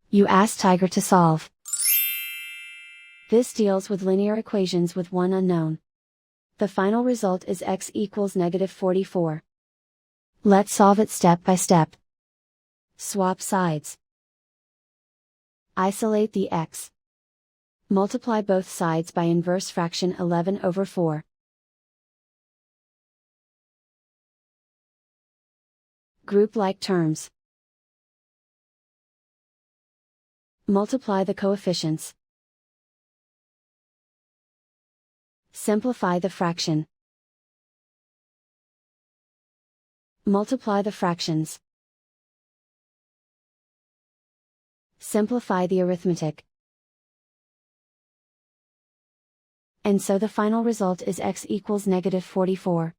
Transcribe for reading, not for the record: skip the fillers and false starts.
You ask Tiger to solve. This deals with linear equations with one unknown. The final result is x equals -44. Let's solve it step by step. Swap sides. Isolate the x. Multiply both sides by inverse fraction 11/4. Group like terms. Multiply the coefficients. Simplify the fraction. Multiply the fractions. Simplify the arithmetic. And so the final result is x equals -44.